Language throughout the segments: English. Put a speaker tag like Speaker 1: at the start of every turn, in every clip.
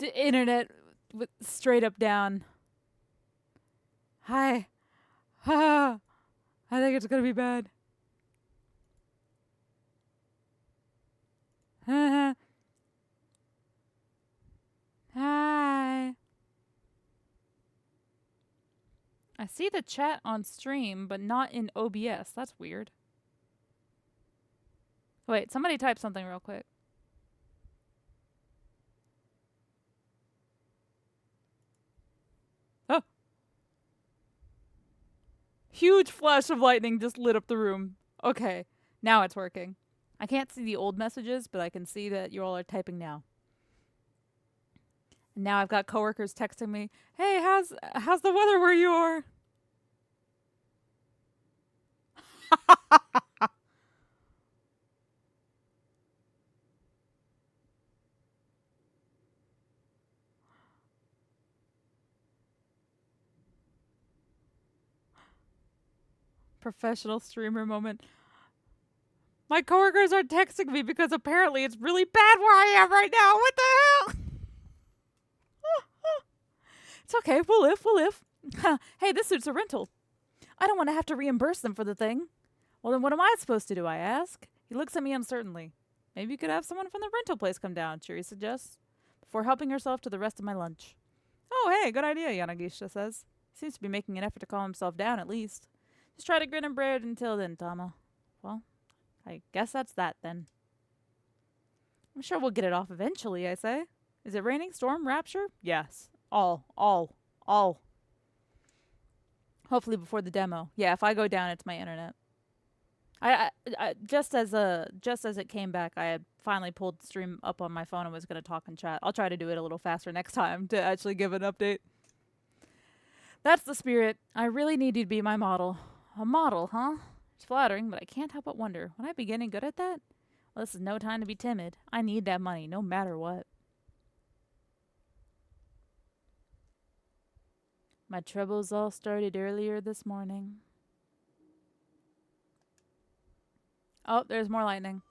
Speaker 1: internet straight up down. Hi. I think it's gonna be bad. Hi. I see the chat on stream, but not in OBS. That's weird. Wait, somebody type something real quick. Oh. Huge flash of lightning just lit up the room. Okay, now it's working. I can't see the old messages, but I can see that you all are typing now. And now I've got coworkers texting me, "Hey, how's the weather where you are?" Professional streamer moment. My coworkers are texting me because apparently it's really bad where I am right now. What the hell? It's okay. We'll live. Hey, this suit's a rental. I don't want to have to reimburse them for the thing. Well, then what am I supposed to do, I ask. He looks at me uncertainly. Maybe you could have someone from the rental place come down, Chiri suggests, before helping herself to the rest of my lunch. Oh, hey, good idea, Yanagisha says. He seems to be making an effort to calm himself down, at least. Just try to grin and bear it until then, Tama. Well, I guess that's that, then. I'm sure we'll get it off eventually, I say. Is it raining? Storm? Rapture? Yes. All. Hopefully before the demo. Yeah, if I go down, it's my internet. I just as it came back, I had finally pulled the stream up on my phone and was going to talk and chat. I'll try to do it a little faster next time to actually give an update. That's the spirit. I really need you to be my model. A model, huh? It's flattering, but I can't help but wonder, would I be getting good at that? Well, this is no time to be timid. I need that money, no matter what. My troubles all started earlier this morning. Oh, there's more lightning.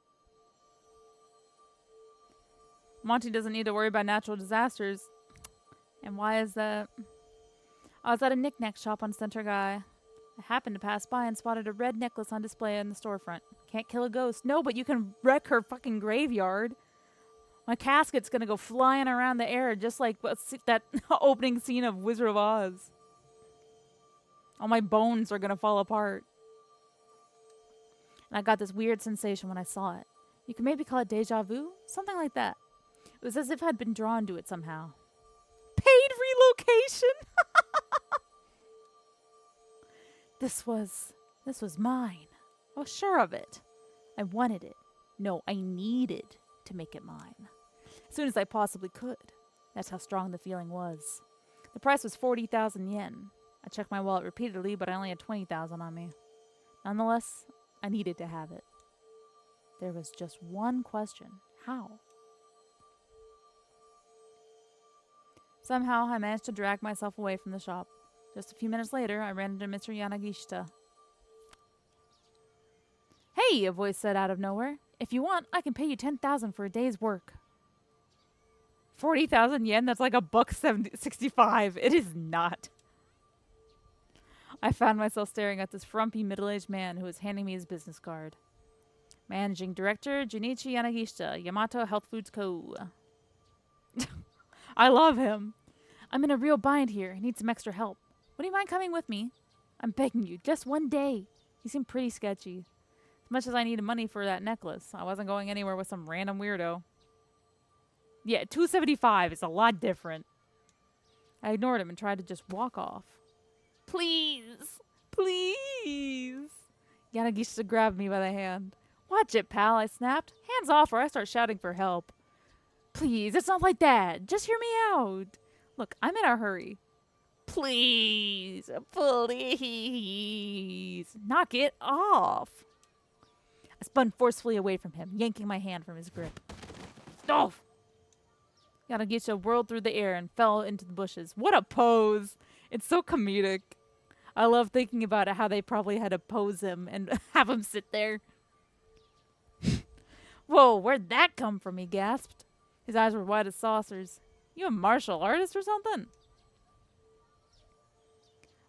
Speaker 1: Monty doesn't need to worry about natural disasters. And why is that? I was at a knick-knack shop on Center Guy. I happened to pass by and spotted a red necklace on display in the storefront. Can't kill a ghost. No, but you can wreck her fucking graveyard. My casket's gonna go flying around the air just like that opening scene of Wizard of Oz. All my bones are gonna fall apart. And I got this weird sensation when I saw it. You could maybe call it deja vu? Something like that. It was as if I'd been drawn to it somehow. Paid relocation! This was mine. I was sure of it. I wanted it. No, I needed to make it mine. As soon as I possibly could. That's how strong the feeling was. The price was 40,000 yen. I checked my wallet repeatedly, but I only had 20,000 on me. Nonetheless, I needed to have it. There was just one question. How? Somehow, I managed to drag myself away from the shop. Just a few minutes later, I ran into Mr. Yanagishita. Hey, a voice said out of nowhere. If you want, I can pay you 10,000 for a day's work. 40,000 yen? That's like $1.65. It is not. I found myself staring at this frumpy middle-aged man who was handing me his business card. Managing Director, Junichi Yanagishita, Yamato Health Foods Co. I love him. I'm in a real bind here. I need some extra help. Would you mind coming with me? I'm begging you, just one day. He seemed pretty sketchy. As much as I needed money for that necklace, I wasn't going anywhere with some random weirdo. Yeah, $275 is a lot different. I ignored him and tried to just walk off. Please, please. Yanagishita grabbed me by the hand. Watch it, pal, I snapped. Hands off or I start shouting for help. Please, it's not like that. Just hear me out. Look, I'm in a hurry. Please, please. Knock it off. I spun forcefully away from him, yanking my hand from his grip. Oh! Yanagishita whirled through the air and fell into the bushes. What a pose! It's so comedic. I love thinking about it, how they probably had to pose him and have him sit there. Whoa, where'd that come from? He gasped. His eyes were wide as saucers. You a martial artist or something?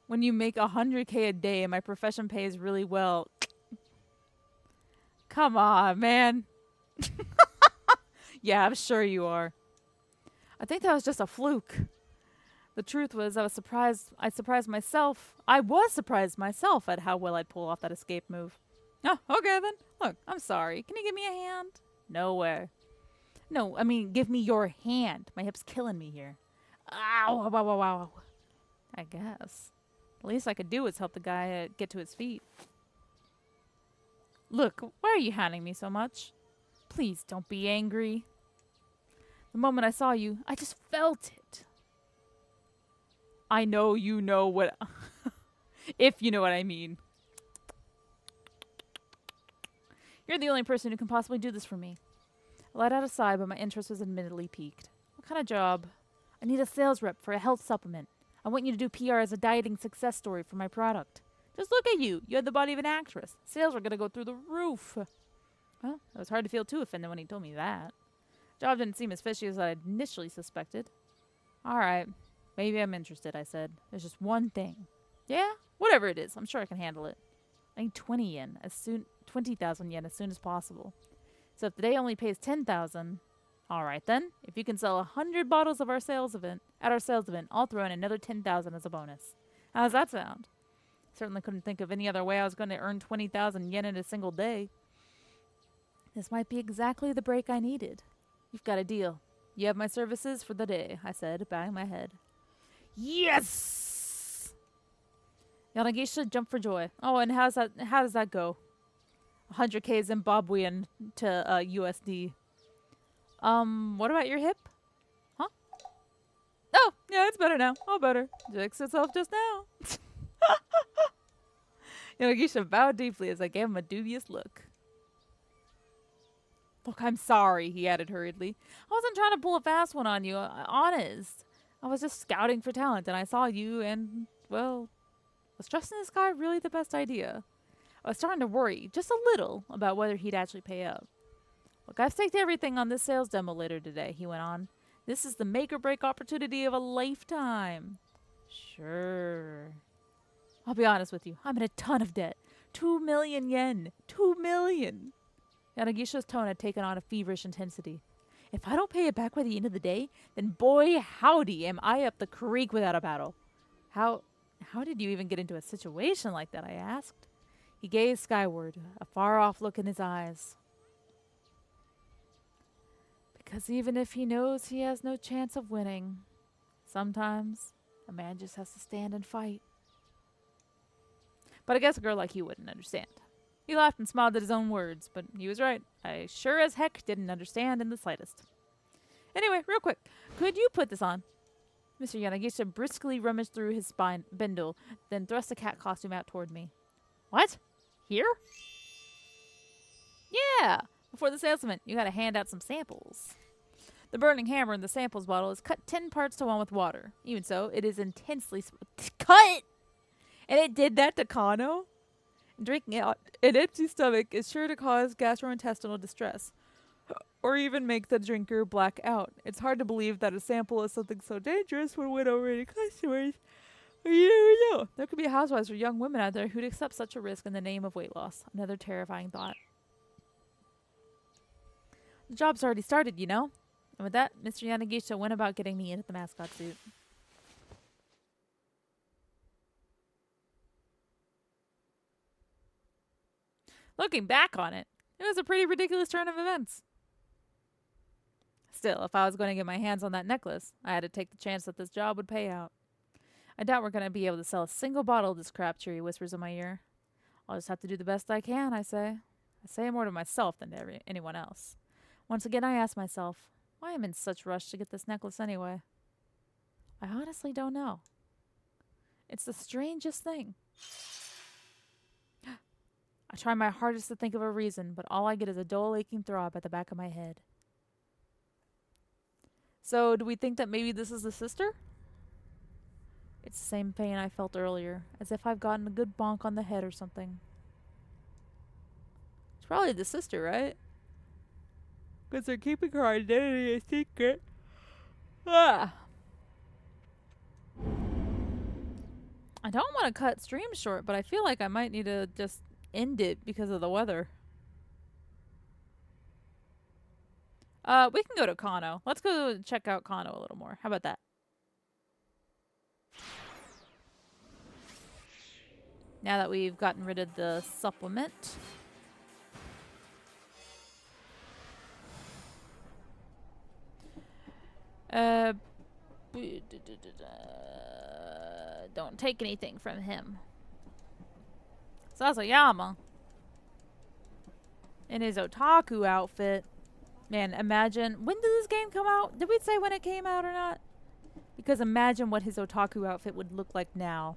Speaker 1: When you make 100K a day and my profession pays really well. Come on, man. Yeah, I'm sure you are. I think that was just a fluke. The truth was, I was surprised myself at how well I'd pull off that escape move. Oh, okay then. Look, I'm sorry. Can you give me a hand? Nowhere. No, I mean, give me your hand. My hip's killing me here. Ow, wow, wow, wow. I guess. The least I could do is help the guy get to his feet. Look, why are you hounding me so much? Please don't be angry. The moment I saw you, I just felt it. I know you know what... if you know what I mean. You're the only person who can possibly do this for me. I let out a sigh, but my interest was admittedly piqued. What kind of job? I need a sales rep for a health supplement. I want you to do PR as a dieting success story for my product. Just look at you. You had the body of an actress. Sales were going to go through the roof. Well, it was hard to feel too offended when he told me that. Job didn't seem as fishy as I initially suspected. All right. Maybe I'm interested, I said. There's just one thing. Yeah? Whatever it is. I'm sure I can handle it. I need 20,000 yen as soon as possible. So if the day only pays 10,000, all right then. If you can sell 100 bottles of our sales event, I'll throw in another 10,000 as a bonus. How does that sound? Certainly couldn't think of any other way I was going to earn 20,000 yen in a single day. This might be exactly the break I needed. You've got a deal. You have my services for the day, I said, bowing my head. Yes! Yanagisha jumped for joy. Oh, and how does that go? 100K Zimbabwean to USD. What about your hip? Huh? Oh, yeah, it's better now. All better. Fixed itself just now. Yanagisha bowed deeply as I gave him a dubious look. Look, I'm sorry, he added hurriedly. I wasn't trying to pull a fast one on you, honest. I was just scouting for talent, and I saw you, and, well, was trusting this guy really the best idea? I was starting to worry, just a little, about whether he'd actually pay up. Look, I've staked everything on this sales demo later today, he went on. This is the make-or-break opportunity of a lifetime. Sure. I'll be honest with you, I'm in a ton of debt. 2 million yen. 2 million. Yanagisha's tone had taken on a feverish intensity. If I don't pay it back by the end of the day, then boy howdy am I up the creek without a paddle. How did you even get into a situation like that, I asked. He gazed skyward, a far-off look in his eyes. Because even if he knows he has no chance of winning, sometimes a man just has to stand and fight. But I guess a girl like you wouldn't understand. He laughed and smiled at his own words, but he was right. I sure as heck didn't understand in the slightest. Anyway, real quick, could you put this on? Mr. Yanagisha briskly rummaged through his bindle, then thrust the cat costume out toward me. What? Here? Yeah! Before the sales event, you gotta hand out some samples. The burning hammer in the samples bottle is cut 10 parts to 1 with water. Even so, it is intensely... Cut! And it did that to Kano? Drinking out an empty stomach is sure to cause gastrointestinal distress, or even make the drinker black out. It's hard to believe that a sample of something so dangerous would win over any customers. But you never know. There could be housewives or young women out there who'd accept such a risk in the name of weight loss. Another terrifying thought. The job's already started, you know? And with that, Mr. Yanagisha went about getting me into the mascot suit. Looking back on it, it was a pretty ridiculous turn of events. Still, if I was going to get my hands on that necklace, I had to take the chance that this job would pay out. I doubt we're going to be able to sell a single bottle of this crap, Cheery whispers in my ear. I'll just have to do the best I can, I say. I say more to myself than to anyone else. Once again, I ask myself, why am I in such rush to get this necklace anyway? I honestly don't know. It's the strangest thing. I try my hardest to think of a reason, but all I get is a dull, aching throb at the back of my head. So, do we think that maybe this is the sister? It's the same pain I felt earlier, as if I've gotten a good bonk on the head or something. It's probably the sister, right? Because they're keeping her identity a secret. Ah. I don't want to cut stream short, but I feel like I might need to just end it because of the weather. We can go to Kano. Let's go check out Kano a little more. How about that? Now that we've gotten rid of the supplement. Don't take anything from him. Sasayama. In his otaku outfit. Man, imagine. When did this game come out? Did we say when it came out or not? Because imagine what his otaku outfit would look like now.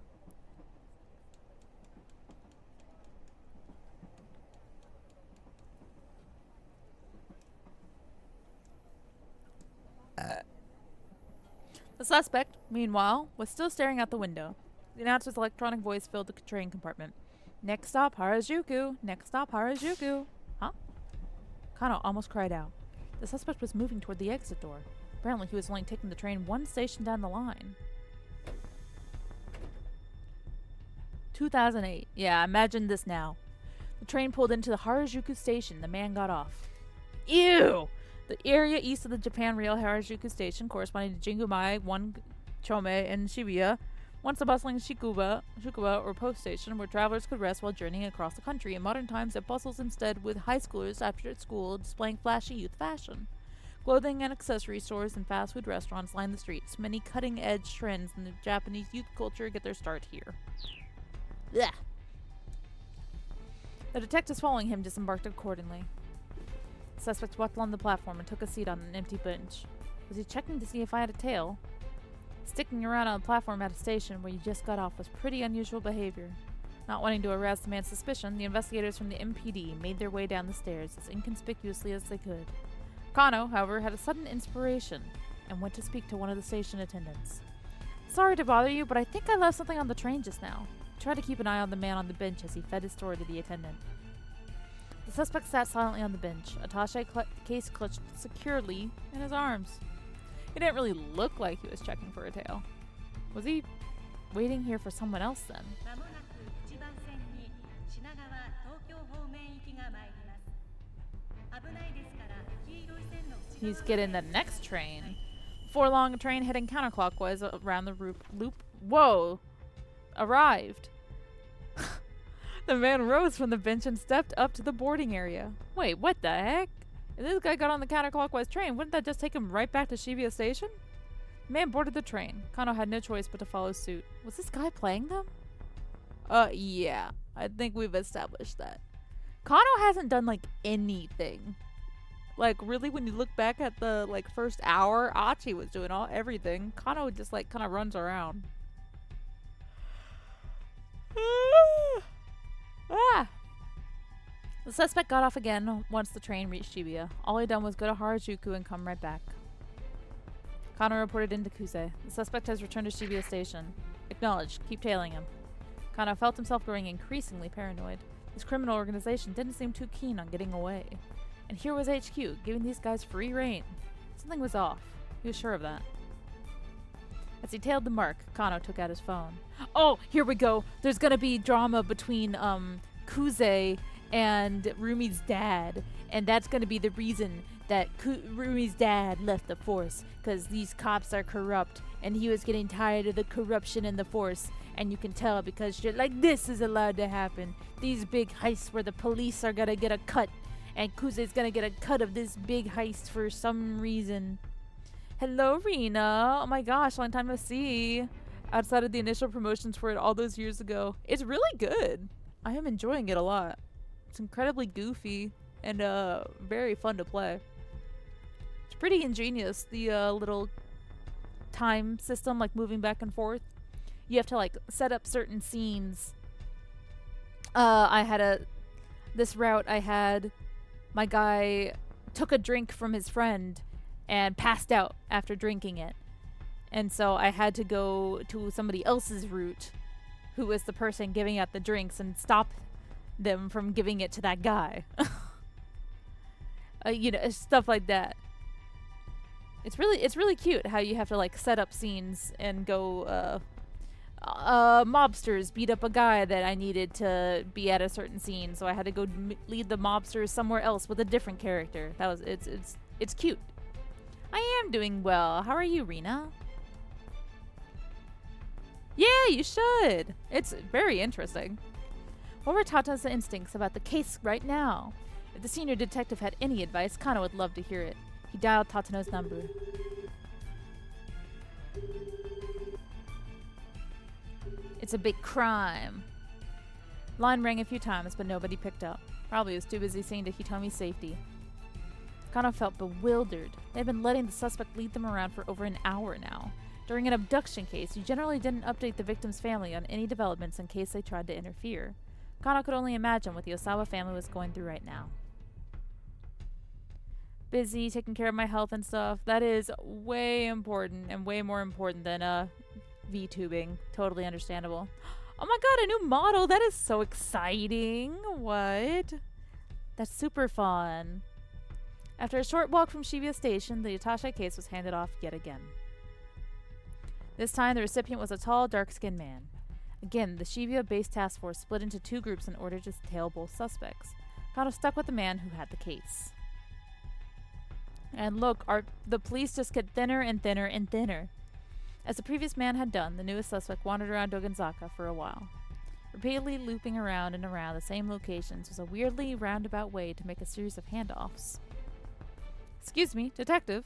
Speaker 1: The suspect, meanwhile, was still staring out the window. The announcer's electronic voice filled the train compartment. Next stop, Harajuku. Next stop, Harajuku. Huh? Kano almost cried out. The suspect was moving toward the exit door. Apparently he was only taking the train one station down the line. 2008. Yeah, imagine this now. The train pulled into the Harajuku station. The man got off. Ew! The area east of the Japan Rail Harajuku station, corresponding to Jingumae, Chome, and Shibuya, once a bustling Shukuba or post station where travelers could rest while journeying across the country. In modern times, it bustles instead with high schoolers after school displaying flashy youth fashion. Clothing and accessory stores and fast food restaurants line the streets. Many cutting-edge trends in the Japanese youth culture get their start here. Blech. The detectives following him disembarked accordingly. The suspect walked along the platform and took a seat on an empty bench. Was he checking to see if I had a tail? Sticking around on the platform at a station where you just got off was pretty unusual behavior. Not wanting to arouse the man's suspicion, the investigators from the MPD made their way down the stairs as inconspicuously as they could. Kano, however, had a sudden inspiration and went to speak to one of the station attendants. Sorry to bother you, but I think I left something on the train just now. Tried to keep an eye on the man on the bench as he fed his story to the attendant. The suspect sat silently on the bench, attaché case clutched securely in his arms. He didn't really look like he was checking for a tail. Was he waiting here for someone else then? He's getting the next train. Before long, a train heading counterclockwise around the loop. Whoa! Arrived. The man rose from the bench and stepped up to the boarding area. Wait, what the heck? If this guy got on the counterclockwise train, wouldn't that just take him right back to Shibuya Station? The man boarded the train. Kano had no choice but to follow suit. Was this guy playing them? Yeah. I think we've established that. Kano hasn't done, like, anything. Like, really, when you look back at the, like, first hour, Achi was doing everything. Kano just, like, kind of runs around. The suspect got off again once the train reached Shibuya. All he'd done was go to Harajuku and come right back. Kano reported into Kuze. The suspect has returned to Shibuya Station. Acknowledged. Keep tailing him. Kano felt himself growing increasingly paranoid. This criminal organization didn't seem too keen on getting away. And here was HQ, giving these guys free rein. Something was off. He was sure of that. As he tailed the mark, Kano took out his phone. Oh, here we go. There's gonna be drama between Kuze and Rumi's dad. And that's gonna be the reason that Rumi's dad left the force. Because these cops are corrupt. And he was getting tired of the corruption in the force. And you can tell because shit like this is allowed to happen. These big heists where the police are gonna get a cut. And Kuze's gonna get a cut of this big heist for some reason. Hello, Rena. Oh my gosh, long time no see. Outside of the initial promotions for it all those years ago. It's really good. I am enjoying it a lot. It's incredibly goofy and very fun to play. It's pretty ingenious, the little time system, like moving back and forth. You have to like set up certain scenes. This route I had, my guy took a drink from his friend and passed out after drinking it. And so I had to go to somebody else's route, who was the person giving out the drinks, and stop them from giving it to that guy. You know, stuff like that. It's really cute how you have to like set up scenes and go mobsters beat up a guy that I needed to be at a certain scene, so I had to go lead the mobsters somewhere else with a different character. That was it's cute. I am doing well. How are you, Rena? Yeah, you should. It's very interesting. What were Tata's instincts about the case right now? If the senior detective had any advice, Kana would love to hear it. He dialed Tatano's number. It's a big crime. Line rang a few times, but nobody picked up. Probably was too busy seeing to Hitomi's safety. Kana felt bewildered. They had been letting the suspect lead them around for over an hour now. During an abduction case, you generally didn't update the victim's family on any developments in case they tried to interfere. Kana could only imagine what the Osawa family was going through right now. Busy taking care of my health and stuff. That is way important and way more important than VTubing. Totally understandable. Oh my god, a new model! That is so exciting! What? That's super fun. After a short walk from Shibuya Station, the attaché case was handed off yet again. This time, the recipient was a tall, dark-skinned man. Again, the Shibuya-based task force split into two groups in order to tail both suspects. Kana stuck with the man who had the case. And look, the police just get thinner and thinner and thinner. As the previous man had done, the newest suspect wandered around Dogenzaka for a while. Repeatedly looping around and around the same locations was a weirdly roundabout way to make a series of handoffs. Excuse me, detective.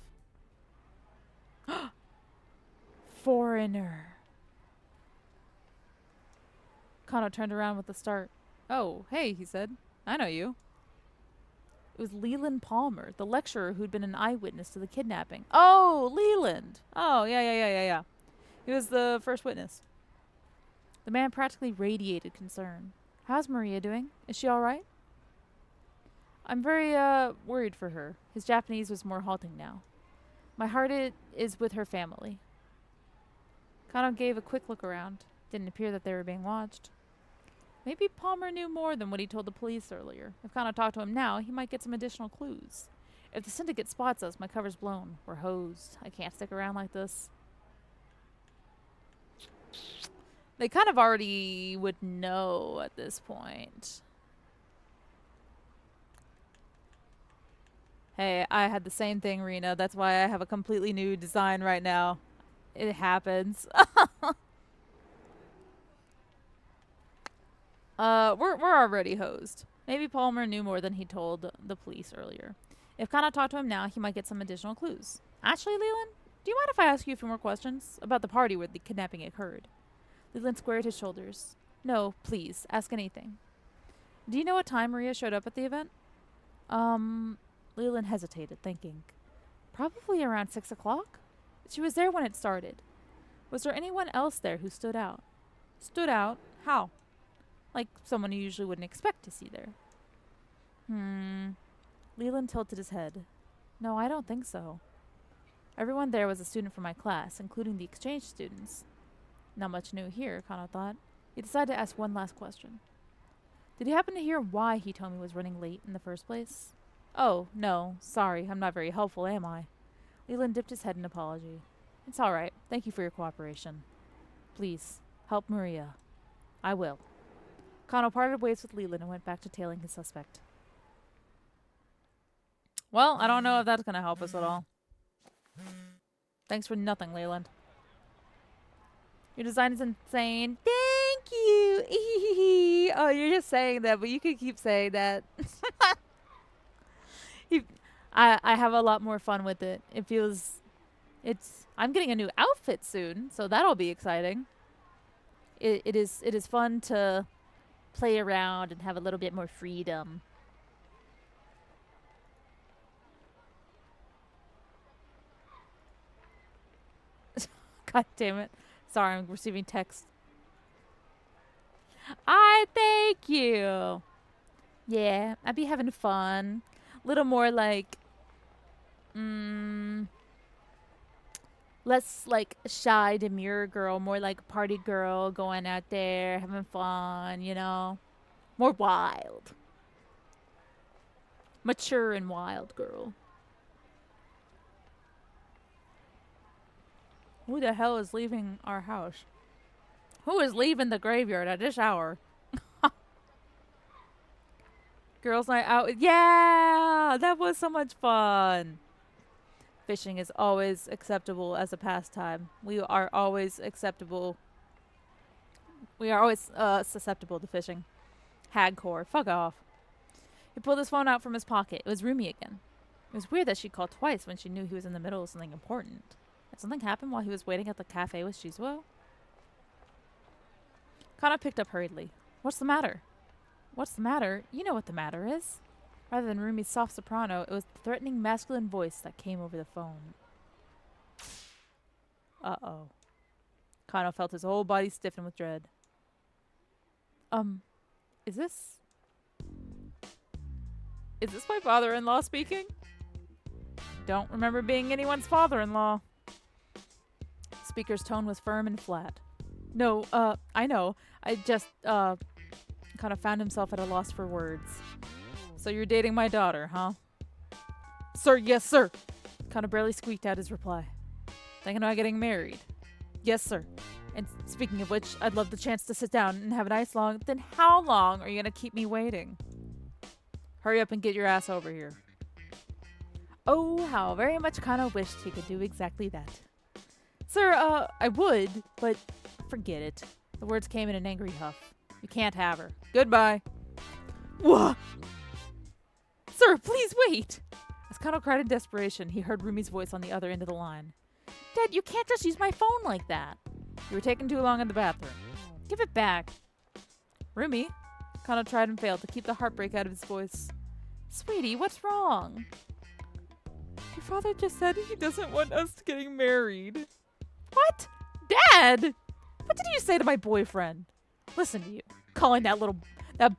Speaker 1: Foreigner. Kano turned around with a start. Oh, hey, he said. I know you. It was Leland Palmer, the lecturer who'd been an eyewitness to the kidnapping. Oh, Leland! Oh, yeah. He was the first witness. The man practically radiated concern. How's Maria doing? Is she all right? I'm very, worried for her. His Japanese was more halting now. My heart is with her family. Kano gave a quick look around. Didn't appear that they were being watched. Maybe Palmer knew more than what he told the police earlier. If Kano talked to him now, he might get some additional clues. If the syndicate spots us, my cover's blown. We're hosed. I can't stick around like this. They kind of already would know at this point. Hey, I had the same thing, Rena. That's why I have a completely new design right now. It happens. We're already hosed. Maybe Palmer knew more than he told the police earlier. If Kana talked to him now, he might get some additional clues. Actually, Leland, do you mind if I ask you a few more questions about the party where the kidnapping occurred? Leland squared his shoulders. No, please, ask anything. Do you know what time Maria showed up at the event? Leland hesitated, thinking. Probably around 6 o'clock? She was there when it started. Was there anyone else there who stood out? Stood out? How? Like someone you usually wouldn't expect to see there. Leland tilted his head. No, I don't think so. Everyone there was a student from my class, including the exchange students. Not much new here, Kano thought. He decided to ask one last question. Did you happen to hear why Hitomi was running late in the first place? Oh, no. Sorry, I'm not very helpful, am I? Leland dipped his head in apology. It's all right. Thank you for your cooperation. Please, help Maria. I will. Kano parted ways with Leland and went back to tailing his suspect. Well, I don't know if that's going to help us at all. Thanks for nothing, Leland. Your design is insane. Thank you. Oh, you're just saying that, but you could keep saying that. I have a lot more fun with it. I'm getting a new outfit soon, so that'll be exciting. It is fun to play around and have a little bit more freedom. God damn it. Sorry, I'm receiving text. I thank you. Yeah, I'd be having fun. A little more like, less like shy, demure girl, more like party girl going out there, having fun, you know? More wild. Mature and wild girl. Who the hell is leaving our house? Who is leaving the graveyard at this hour? Girls' night out. Yeah! That was so much fun. Fishing is always acceptable as a pastime. We are always acceptable. We are always susceptible to fishing. Hagcore. Fuck off. He pulled his phone out from his pocket. It was Rumi again. It was weird that she called twice when she knew he was in the middle of something important. Had something happened while he was waiting at the cafe with Shizuo? Kana picked up hurriedly. What's the matter? What's the matter? You know what the matter is. Rather than Rumi's soft soprano, it was the threatening masculine voice that came over the phone. Uh-oh. Kano felt his whole body stiffen with dread. Is this my father-in-law speaking? Don't remember being anyone's father-in-law. Speaker's tone was firm and flat. No, I know. I just, kind of found himself at a loss for words. So you're dating my daughter, huh? Sir, yes, sir. Kind of barely squeaked out his reply. Thinking about getting married? Yes, sir. And speaking of which, I'd love the chance to sit down and have a nice long... Then how long are you going to keep me waiting? Hurry up and get your ass over here. Oh, how very much Kano wished he could do exactly that. Sir, I would, but forget it. The words came in an angry huff. You can't have her. Goodbye. Whoa! Sir, please wait! As Kano cried in desperation, he heard Rumi's voice on the other end of the line. Dad, you can't just use my phone like that. You were taking too long in the bathroom. Give it back. Rumi? Kano tried and failed to keep the heartbreak out of his voice. Sweetie, what's wrong? Your father just said he doesn't want us getting married. What? Dad! What did you say to my boyfriend? Listen to you, calling that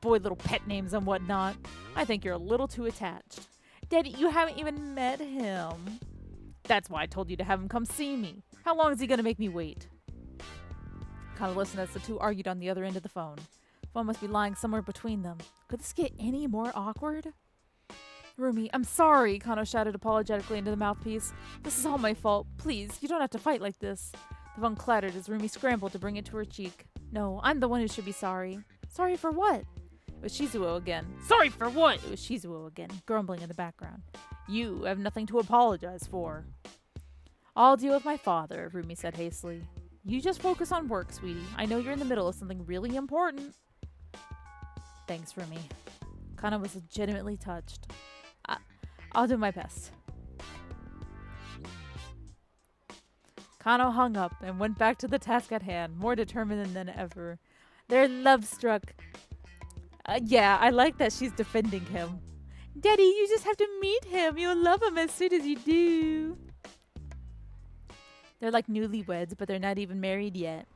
Speaker 1: boy little pet names and whatnot. I think you're a little too attached. Daddy, you haven't even met him. That's why I told you to have him come see me. How long is he gonna make me wait? Kind of listened as the two argued on the other end of the phone. The phone must be lying somewhere between them. Could this get any more awkward? Rumi, I'm sorry, Kano shouted apologetically into the mouthpiece. This is all my fault. Please, you don't have to fight like this. The phone clattered as Rumi scrambled to bring it to her cheek. No, I'm the one who should be sorry. Sorry for what? It was Shizuo again. Sorry for what? It was Shizuo again, grumbling in the background. You have nothing to apologize for. I'll deal with my father, Rumi said hastily. You just focus on work, sweetie. I know you're in the middle of something really important. Thanks, Rumi. Kana was legitimately touched. I'll do my best. Kano hung up and went back to the task at hand, more determined than ever. They're love-struck. Yeah, I like that she's defending him. Daddy, you just have to meet him. You'll love him as soon as you do. They're like newlyweds, but they're not even married yet.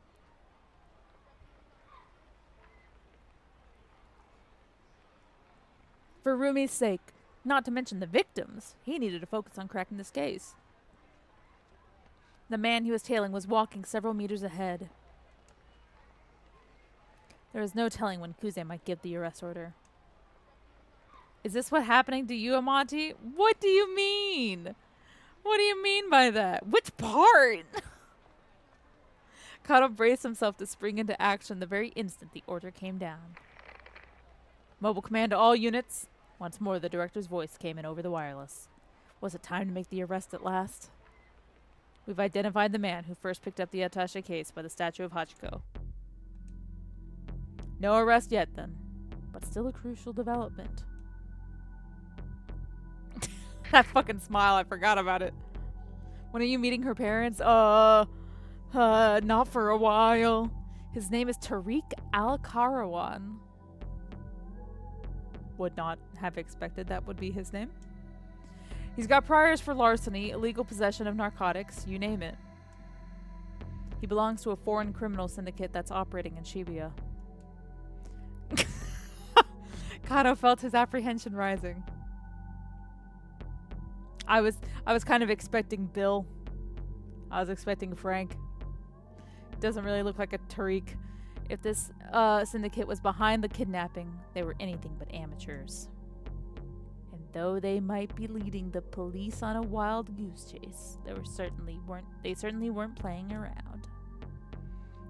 Speaker 1: For Rumi's sake, not to mention the victims, he needed to focus on cracking this case. The man he was tailing was walking several meters ahead. There was no telling when Kuze might give the arrest order. Is this what's happening to you, Amati? What do you mean? What do you mean by that? Which part? Kano braced himself to spring into action the very instant the order came down. Mobile command to all units. Once more, the director's voice came in over the wireless. Was it time to make the arrest at last? We've identified the man who first picked up the attaché case by the statue of Hachiko. No arrest yet, then. But still a crucial development. That fucking smile, I forgot about it. When are you meeting her parents? Not for a while. His name is Tariq Al-Karawan. Would not have expected that would be his name. He's got priors for larceny, illegal possession of narcotics, you name it. He belongs to a foreign criminal syndicate that's operating in Shibuya. Kano felt his apprehension rising. I was kind of expecting Bill. I was expecting Frank. Doesn't really look like a Tariq. If this syndicate was behind the kidnapping, they were anything but amateurs. And though they might be leading the police on a wild goose chase, they certainly weren't playing around.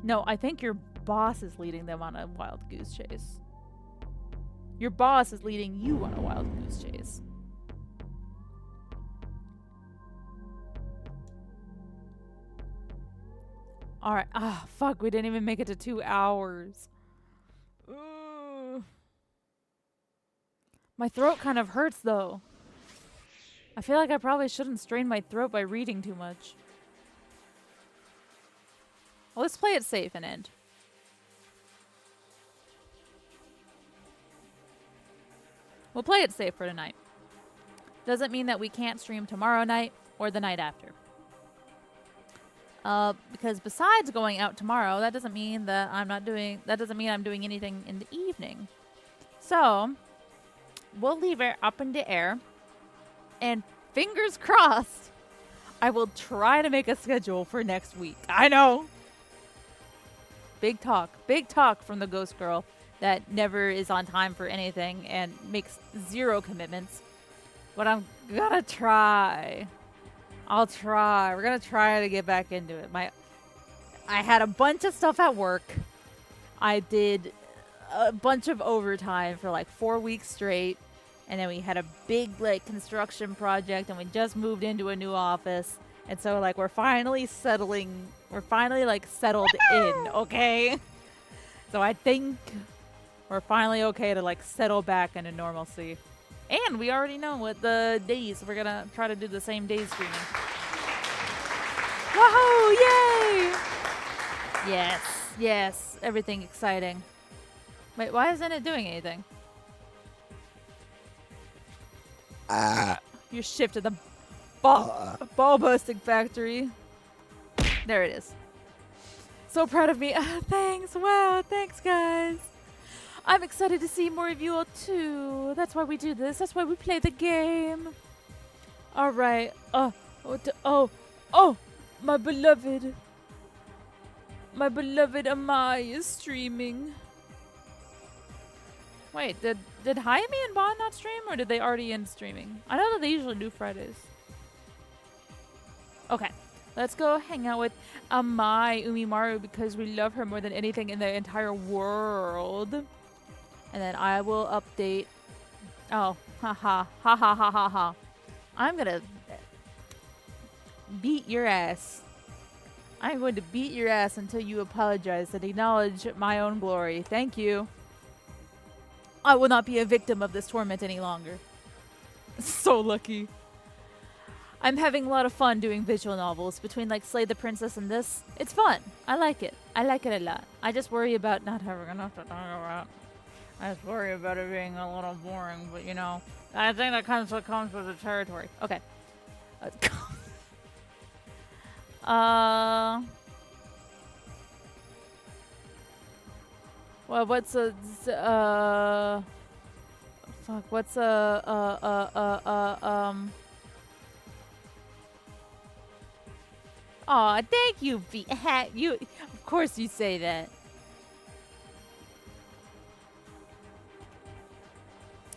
Speaker 1: No, I think your boss is leading them on a wild goose chase. Your boss is leading you on a wild goose chase. Alright. Ah, fuck. We didn't even make it to 2 hours. Ugh. My throat kind of hurts, though. I feel like I probably shouldn't strain my throat by reading too much. Well, let's play it safe and end. We'll play it safe for tonight. Doesn't mean that we can't stream tomorrow night or the night after. Because besides going out tomorrow, that doesn't mean that I'm doing anything in the evening. So, we'll leave it up in the air. And fingers crossed, I will try to make a schedule for next week. I know. Big talk from the ghost girl that never is on time for anything and makes 0 commitments. But I'm gonna try. I'll try. We're gonna try to get back into it. I had a bunch of stuff at work. I did a bunch of overtime for like 4 weeks straight. And then we had a big like construction project and we just moved into a new office. And so like we're finally like settled in, okay? So I think we're finally okay to like settle back into normalcy. And we already know what the days, we're gonna try to do the same days streaming. Woohoo! Yay! Yes, everything exciting. Wait, why isn't it doing anything? Your shift to the ball busting factory. There it is. So proud of me. Thanks. Wow. Thanks, guys. I'm excited to see more of you all too. That's why we do this. That's why we play the game. All right. My beloved Amai is streaming. Wait, did Jaime and Bon not stream, or did they already end streaming? I know that they usually do Fridays. Okay, let's go hang out with Amai Umimaru because we love her more than anything in the entire world. And then I will update. Oh, ha. I'm gonna beat your ass. I'm going to beat your ass until you apologize and acknowledge my own glory. Thank you. I will not be a victim of this torment any longer. So lucky. I'm having a lot of fun doing visual novels between like Slay the Princess and this. It's fun. I like it. I like it a lot. I just worry about not having enough to talk about. I just worry about it being a little boring, but you know, I think that comes with the territory. Okay. Well, what's a fuck? What's Aw, thank you, you. Of course you say that.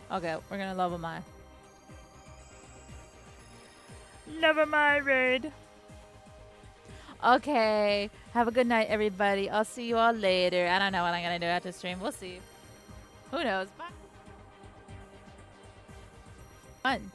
Speaker 1: Okay, we're gonna love Amai. Love Amai raid. Okay, have a good night, everybody. I'll see you all later. I don't know what I'm gonna do after stream. We'll see. Who knows? Bye. Fun.